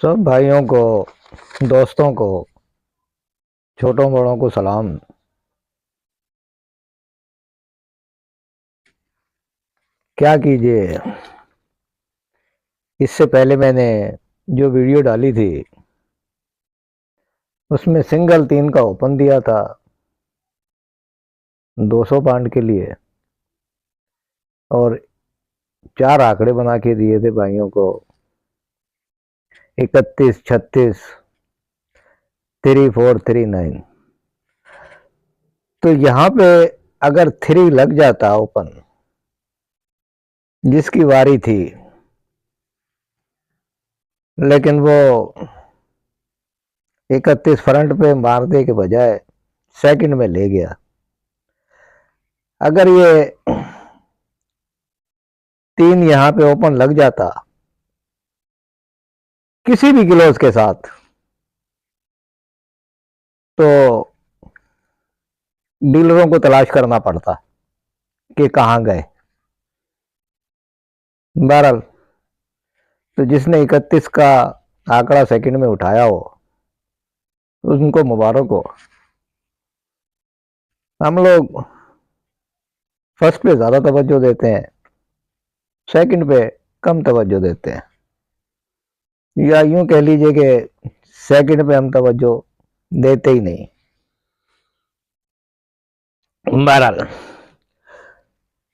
सब भाइयों को, दोस्तों को, छोटों बड़ों को सलाम। क्या कीजिए, इससे पहले मैंने जो वीडियो डाली थी उसमें सिंगल 3 का ओपन दिया था 200 पाउंड के लिए और 4 आंकड़े बना के दिए थे भाइयों को 31, 36, 3, 4, 3, 9। तो यहाँ पे अगर 3 लग जाता ओपन जिसकी वारी थी, लेकिन वो 31 फ्रंट पे मारने के बजाय सेकंड में ले गया। अगर ये 3 यहां पे ओपन लग जाता किसी भी क्लोज के साथ तो डीलरों को तलाश करना पड़ता कि कहां गए। बहरहाल, तो जिसने 31 का आंकड़ा सेकंड में उठाया हो उनको मुबारक हो। हम लोग फर्स्ट पे ज्यादा तवज्जो देते हैं, सेकंड पे कम तवज्जो देते हैं, या यूं कह लीजिए कि सेकंड पे हम तवज्जो देते ही नहीं। बहरहाल,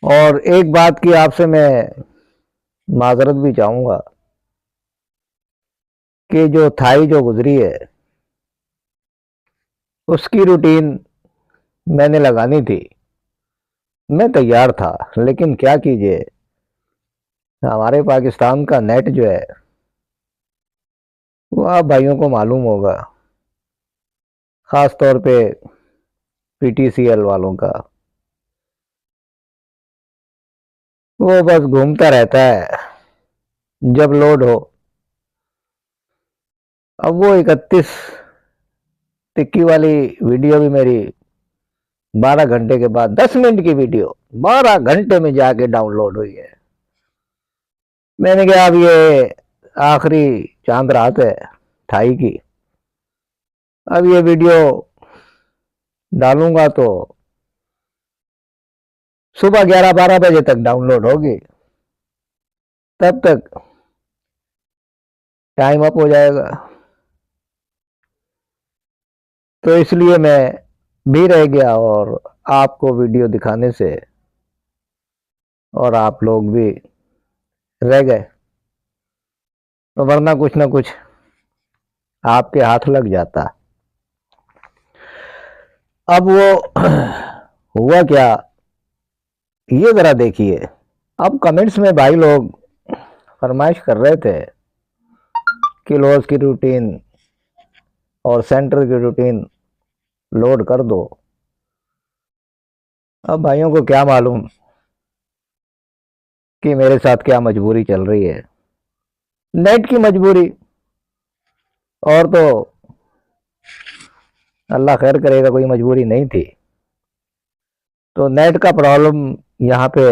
और एक बात की आपसे मैं माजरत भी चाहूंगा कि जो थाई जो गुजरी है उसकी रूटीन मैंने लगानी थी, मैं तैयार था, लेकिन क्या कीजिए, हमारे पाकिस्तान का नेट जो है वो आप भाइयों को मालूम होगा, खास तौर पे पीटीसीएल वालों का, वो बस घूमता रहता है जब लोड हो। अब वो 31 टिक्की वाली वीडियो भी मेरी 12 घंटे के बाद, 10 मिनट की वीडियो 12 घंटे में जाके डाउनलोड हुई है। मैंने कहा अब ये आखिरी चांद रात है ठाई की, अब ये वीडियो डालूंगा तो सुबह 11-12 बजे तक डाउनलोड होगी, तब तक टाइम अप हो जाएगा। तो इसलिए मैं भी रह गया और आपको वीडियो दिखाने से, और आप लोग भी रह गए, तो वरना कुछ ना कुछ आपके हाथ लग जाता। अब वो हुआ क्या, ये जरा देखिए। अब कमेंट्स में भाई लोग फरमाइश कर रहे थे कि लॉस की रूटीन और सेंटर की रूटीन लोड कर दो। अब भाइयों को क्या मालूम कि मेरे साथ क्या मजबूरी चल रही है, नेट की मजबूरी, और तो अल्लाह खैर करेगा कोई मजबूरी नहीं थी। तो नेट का प्रॉब्लम यहाँ पे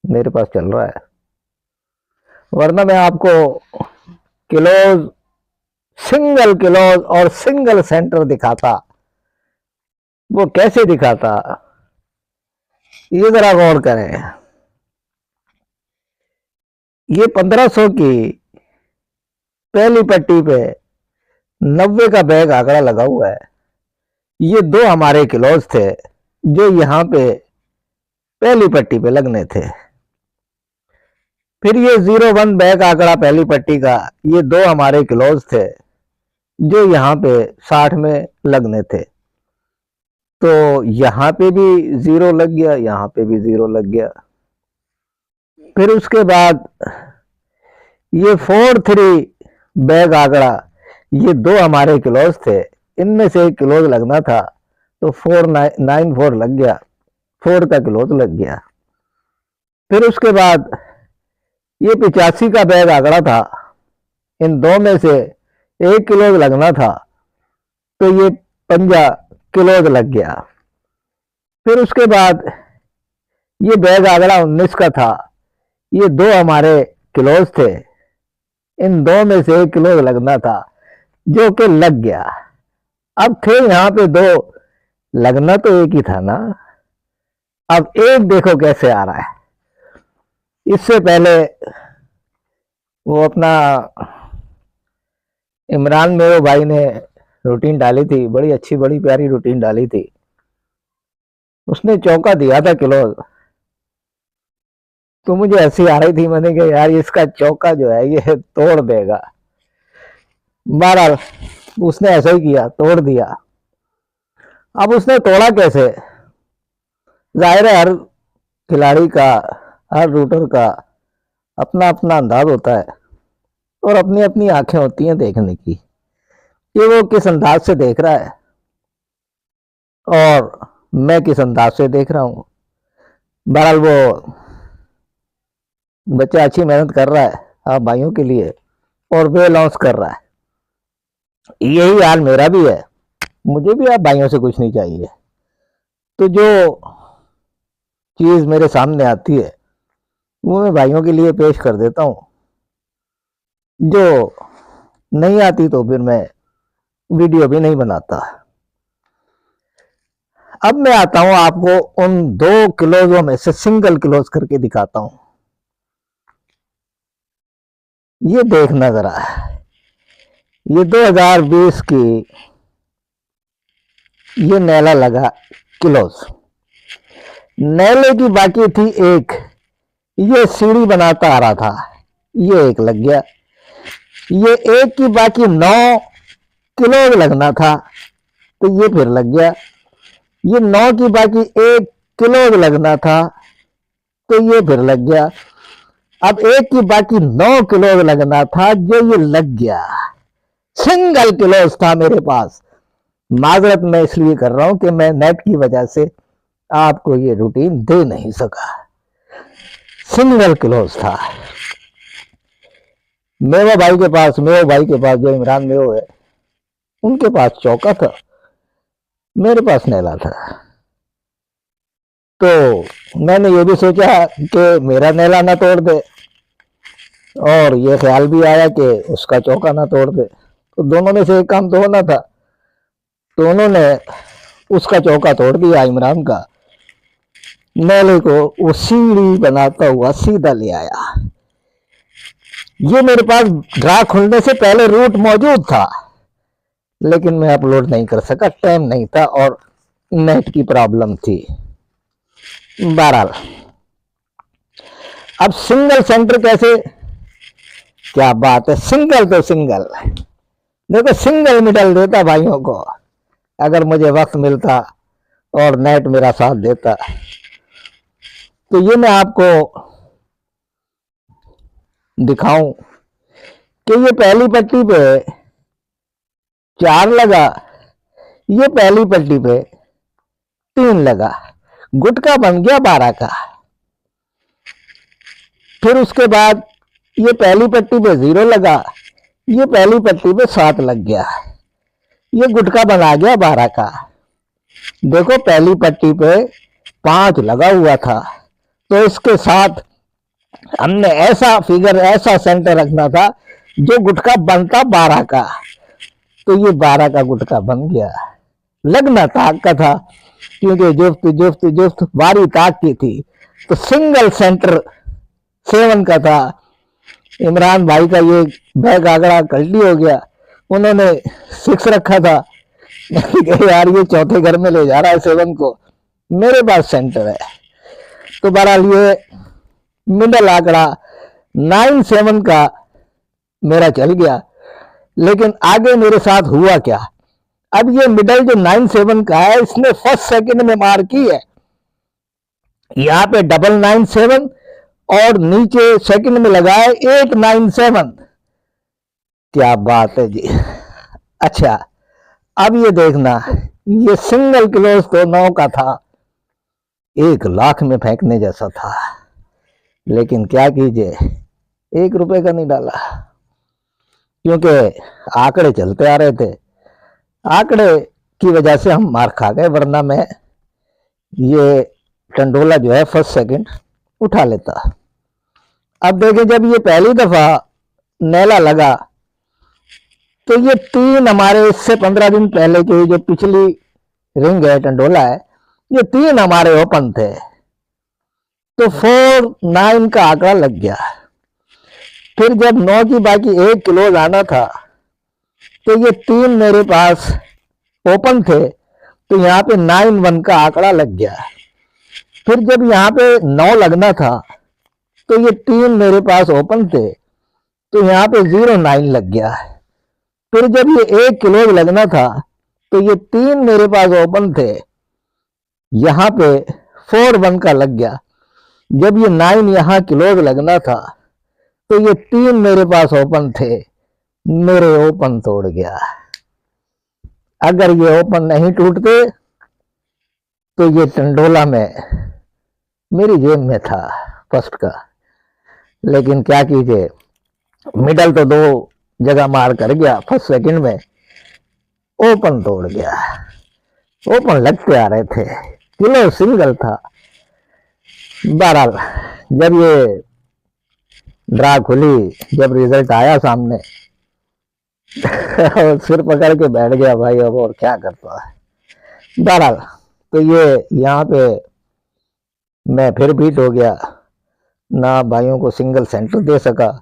मेरे पास चल रहा है, वरना मैं आपको क्लोज, सिंगल क्लोज और सिंगल सेंटर दिखाता। वो कैसे दिखाता, ये जरा गौर करें। ये 1500 की पहली पट्टी पे 90 का बैग आंकड़ा लगा हुआ है। ये 2 हमारे क्लोज थे जो यहाँ पे पहली पट्टी पे लगने थे। फिर ये 01 बैग आंकड़ा पहली पट्टी का, ये 2 हमारे क्लोज थे जो यहाँ पे 60 में लगने थे। तो यहाँ पे भी 0 लग गया, यहाँ पे भी 0 लग गया। फिर उसके बाद ये 4-3 बैग आंकड़ा, ये 2 हमारे क्लोज थे, इनमें से एक क्लोज लगना था, तो 4-9-4 लग गया, 4 का क्लोज लग गया। फिर उसके बाद ये 85 का बैग आंकड़ा था, इन 2 में से एक क्लोज लगना था, तो ये 50 क्लोज लग गया। फिर उसके बाद ये बैग आंकड़ा 19 का था, ये 2 हमारे क्लोज थे, इन दो में से 1 किलो लगना था, जो कि लग गया। अब थे यहाँ पे दो, लगना तो एक ही था ना। अब एक देखो कैसे आ रहा है। इससे पहले वो अपना इमरान मेरे भाई ने रूटीन डाली थी, बड़ी अच्छी बड़ी प्यारी रूटीन डाली थी। उसने चौका दिया था किलो, तो मुझे हंसी आ रही थी। मैंने कहा यार इसका चौका जो है ये तोड़ देगा। बहरहाल उसने ऐसा ही किया, तोड़ दिया। अब उसने तोड़ा कैसे? जाहिर है हर खिलाड़ी का, हर रूटर का अपना अपना अंदाज होता है और अपनी अपनी आंखें होती हैं देखने की, कि वो किस अंदाज से देख रहा है और मैं किस अंदाज से देख रहा हूं। बहरहाल वो बच्चा अच्छी मेहनत कर रहा है आप भाइयों के लिए और वे लॉन्च कर रहा है। यही हाल मेरा भी है, मुझे भी आप भाइयों से कुछ नहीं चाहिए। तो जो चीज मेरे सामने आती है वो मैं भाइयों के लिए पेश कर देता हूं, जो नहीं आती तो फिर मैं वीडियो भी नहीं बनाता। अब मैं आता हूं आपको उन 2 किलोज़ों में से सिंगल किलोज करके दिखाता हूं। ये देखना जरा, ये 2020 की ये नैला लगा किलोज। नैले की बाकी थी एक, ये सीढ़ी बनाता आ रहा था, ये एक लग गया। ये एक की बाकी 9 किलो लगना था, तो ये फिर लग गया। ये 9 की बाकी 1 किलो लगना था, तो ये फिर लग गया। अब एक की बाकी 9 किलो लगना था, जो ये लग गया। सिंगल किलोज था मेरे पास। माजरत मैं इसलिए कर रहा हूं कि मैं नेट की वजह से आपको ये रूटीन दे नहीं सका। सिंगल क्लोज था। मेवा भाई के पास, जो इमरान मेव है, उनके पास चौका था, मेरे पास नैला था। तो मैंने ये भी सोचा कि मेरा नैला ना तोड़ दे, और ये ख्याल भी आया कि उसका चौका ना तोड़ दे। तो दोनों में से एक काम तो होना था। तो उन्होंने उसका चौका तोड़ दिया, इमरान का। नैले को वो सीढ़ी बनाता हुआ सीधा ले आया। ये मेरे पास ड्रा खुलने से पहले रूट मौजूद था, लेकिन मैं अपलोड नहीं कर सका, टाइम नहीं था और नेट की प्रॉब्लम थी। बहरहाल अब सिंगल सेंटर कैसे? क्या बात है, सिंगल तो सिंगल। देखो सिंगल मिडल देता भाइयों को, अगर मुझे वक्त मिलता और नेट मेरा साथ देता। तो ये मैं आपको दिखाऊं कि ये पहली पट्टी पे 4 लगा, ये पहली पट्टी पे 3 लगा, गुटका बन गया 12 का। फिर उसके बाद ये पहली पट्टी पे 0 लगा, ये पहली पट्टी पे 7 लग गया, ये गुटका बना गया 12 का। देखो पहली पट्टी पे 5 लगा हुआ था, तो इसके साथ हमने ऐसा फिगर, ऐसा सेंटर रखना था जो गुटका बनता 12 का। तो ये 12 का गुटका बन गया। लगना ताक का था, क्योंकि जुफ्त जुफ्त जुफ्त बारी ताक की थी। तो सिंगल सेंटर 7 का था। इमरान भाई का ये बैग आगड़ा कल्टी हो गया, उन्होंने 6 रखा था। यार ये चौथे घर में ले जा रहा है 7 को, मेरे पास सेंटर है। तो बहरहाल ये मिडल आंकड़ा 9-7 का मेरा चल गया। लेकिन आगे मेरे साथ हुआ क्या? अब ये मिडल जो 9-7 का है, इसने फर्स्ट सेकंड में मार की है। यहां पे 997 और नीचे सेकंड में लगा है 897। क्या बात है जी। अच्छा अब ये देखना, ये सिंगल क्लोज तो 9 का था, 1 लाख में फेंकने जैसा था। लेकिन क्या कीजिए, 1 रुपए का नहीं डाला, क्योंकि आंकड़े चलते आ रहे थे। आंकड़े की वजह से हम मार खा गए, वरना मैं ये टंडोला जो है फर्स्ट सेकंड उठा लेता। अब देखें, जब ये पहली दफा नैला लगा तो ये तीन हमारे इससे 15 दिन पहले की जो पिछली रिंग है, टंडोला है, ये तीन हमारे ओपन थे। तो 4-9 का आंकड़ा लग गया। फिर जब 9 की बाकी 1 क्लोज आना था तो ये तीन मेरे पास ओपन थे, तो यहाँ पे 9-1 का आंकड़ा लग गया। फिर जब यहाँ पे 9 लगना था तो ये तीन मेरे पास ओपन थे, तो यहाँ पे 0-9 लग गया। फिर जब ये 1 क्लोज लगना था तो ये तीन मेरे पास ओपन थे, यहाँ पे 4-1 का लग गया। जब ये 9 यहाँ क्लोज लगना था तो ये तीन मेरे पास ओपन थे, मेरे ओपन तोड़ गया। अगर ये ओपन नहीं टूटते तो ये टंडोला में मेरी जेब में था फर्स्ट का। लेकिन क्या कीजिए, मिडल तो 2 जगह मार कर गया, फर्स्ट सेकंड में ओपन तोड़ गया। ओपन लगते आ रहे थे, किलो सिंगल था। बहरहाल जब ये ड्रा खुली, जब रिजल्ट आया सामने सिर पकड़ के बैठ गया भाई, अब और क्या करता है। बहरहाल तो ये यहाँ पे मैं फिर बीट हो गया, ना भाइयों को सिंगल सेंटर दे सका,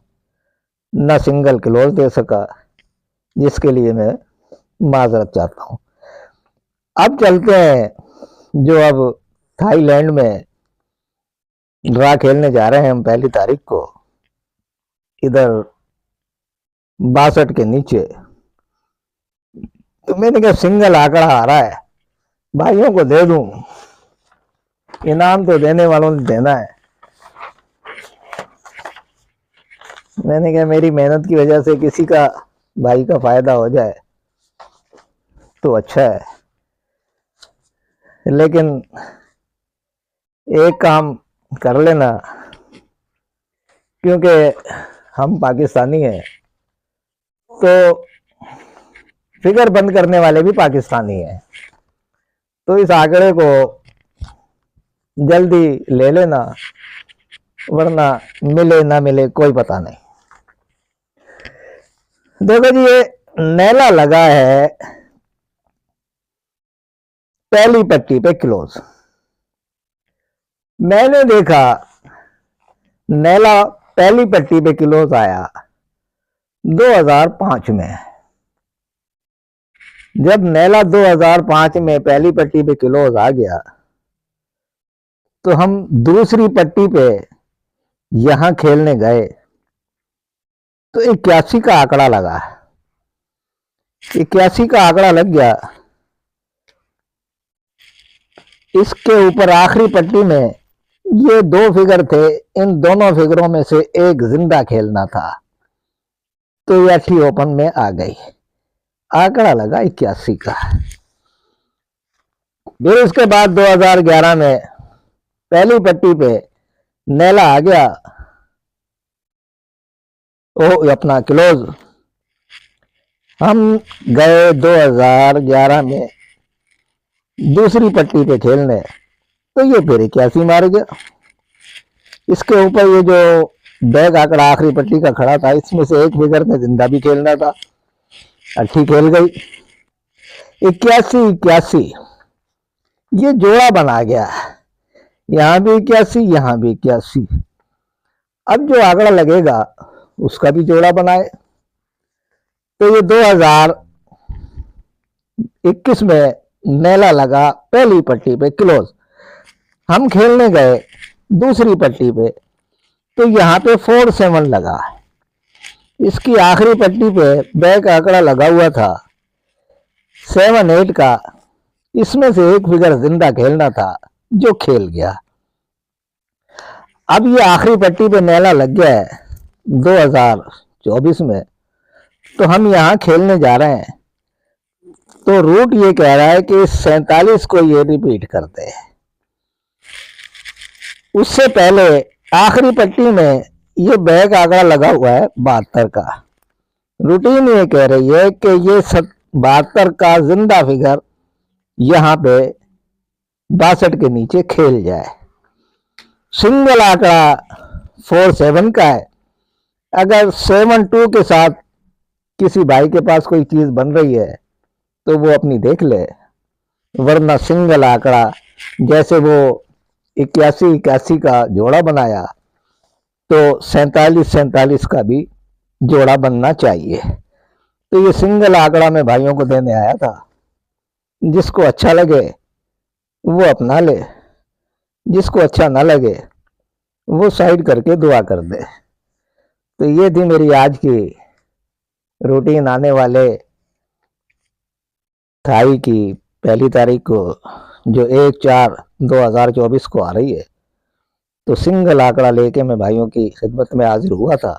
ना सिंगल क्लोज दे सका, जिसके लिए मैं माजरत चाहता हूँ। अब चलते हैं जो अब थाईलैंड में ड्रा खेलने जा रहे हैं हम 1 तारीख को, इधर 62 के नीचे। तो मैंने कहा सिंगल आंकड़ा आ रहा है, भाइयों को दे दूं, इनाम तो देने वालों ने देना है। मैंने कहा मेरी मेहनत की वजह से किसी का भाई का फायदा हो जाए तो अच्छा है। लेकिन एक काम कर लेना, क्योंकि हम पाकिस्तानी हैं तो फिगर बंद करने वाले भी पाकिस्तानी हैं, तो इस आंकड़े को जल्दी ले लेना, वरना मिले ना मिले कोई पता नहीं। देखो जी, ये नैला लगा है पहली पट्टी पे क्लोज। मैंने देखा नैला पहली पट्टी पे क्लोज आया 2005 में। जब नैला 2005 में पहली पट्टी पे क्लोज आ गया तो हम दूसरी पट्टी पे यहां खेलने गए तो 81 का आंकड़ा लगा। 81 का आंकड़ा लग गया। इसके ऊपर आखिरी पट्टी में ये 2 फिगर थे, इन दोनों फिगरों में से एक जिंदा खेलना था, तो ये 8 ओपन में आ गई। आंकड़ा लगा 81 का। फिर उसके बाद 2011 में पहली पट्टी पे नैला आ गया, ओ अपना क्लोज। हम गए 2011 में दूसरी पट्टी पे खेलने, तो ये फिर 81 मार गया। इसके ऊपर ये जो बैग आंकड़ा आखिरी पट्टी का खड़ा था, इसमें से एक फिगर में जिंदा भी खेलना था, 80 खेल गई। 81-81 ये जोड़ा बना गया, यहां भी 81, यहां भी 81। अब जो आंकड़ा लगेगा उसका भी जोड़ा बनाए। तो ये 2021 में नैला लगा पहली पट्टी पे क्लोज। हम खेलने गए दूसरी पट्टी पे, तो यहाँ पे 4-7 लगा। इसकी आखिरी पट्टी पे बैक आंकड़ा लगा हुआ था 7-8 का। इसमें से एक फिगर जिंदा खेलना था, जो खेल गया। अब ये आखिरी पट्टी पे नैला लग गया है 2024 में, तो हम यहाँ खेलने जा रहे हैं। तो रूट ये कह रहा है कि 47 को ये रिपीट करते हैं। उससे पहले आखिरी पट्टी में ये बैक आंकड़ा लगा हुआ है 72 का। रूटीन ये कह रही है कि ये 72 का जिंदा फिगर यहाँ पे 62 के नीचे खेल जाए। सिंगल आंकड़ा 4-7 का है। अगर 7-2 के साथ किसी भाई के पास कोई चीज बन रही है तो वो अपनी देख ले, वरना सिंगल आंकड़ा जैसे वो 81-81 का जोड़ा बनाया तो 47-47 का भी जोड़ा बनना चाहिए। तो ये सिंगल आंकड़ा मैं भाइयों को देने आया था, जिसको अच्छा लगे वो अपना ले, जिसको अच्छा ना लगे वो साइड करके दुआ कर दे। तो ये थी मेरी आज की रूटीन आने वाले थाई की 1 तारीख को, जो 1/4/2024 को आ रही है। तो सिंगल आंकड़ा लेके मैं भाइयों की खिदमत में हाजिर हुआ था,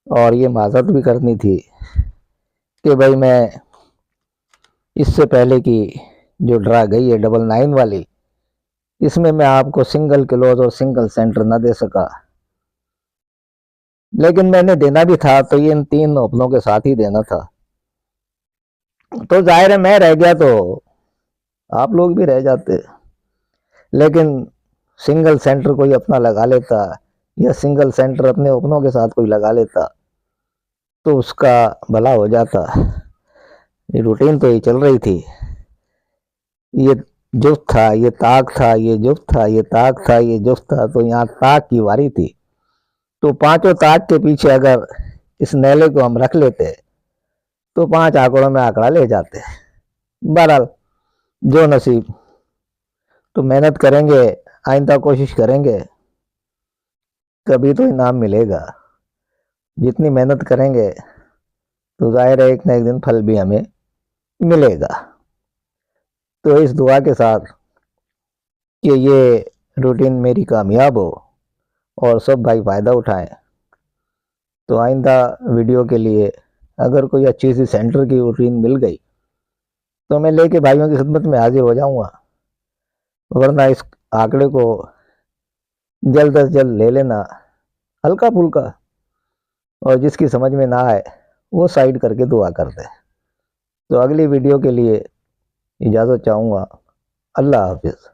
और ये माजरत भी करनी थी कि भाई मैं इससे पहले की जो ड्रा गई है 99 वाली, इसमें मैं आपको सिंगल क्लोज और सिंगल सेंटर ना दे सका, लेकिन मैंने देना भी था तो ये इन 3 ओपनों के साथ ही देना था। तो जाहिर है मैं रह गया तो आप लोग भी रह जाते, लेकिन सिंगल सेंटर कोई अपना लगा लेता या सिंगल सेंटर अपने ओपनों के साथ कोई लगा लेता तो उसका भला हो जाता। ये रूटीन तो ये चल रही थी, ये जुफ्त था, ये ताक था, ये जुफ्त था, ये ताक था, ये जुफ्त था, तो यहाँ ताक की वारी थी। तो 5 ताक के पीछे अगर इस नेले को हम रख लेते तो 5 आंकड़ों में आंकड़ा ले जाते। बहरहाल जो नसीब, तो मेहनत करेंगे, आइंदा कोशिश करेंगे, कभी तो इनाम मिलेगा। जितनी मेहनत करेंगे तो जाहिर है एक ना एक दिन फल भी हमें मिलेगा। तो इस दुआ के साथ कि ये रूटीन मेरी कामयाब हो और सब भाई फ़ायदा उठाएं, तो आइंदा वीडियो के लिए अगर कोई अच्छी सी सेंटर की रूटीन मिल गई तो मैं लेके भाइयों की खिदमत में हाजिर हो जाऊंगा, वरना इस आंकड़े को जल्द अज जल्द ले लेना हल्का फुल्का, और जिसकी समझ में ना आए वो साइड करके दुआ कर दे। तो अगली वीडियो के लिए इजाज़त चाहूँगा। अल्लाह हाफिज़।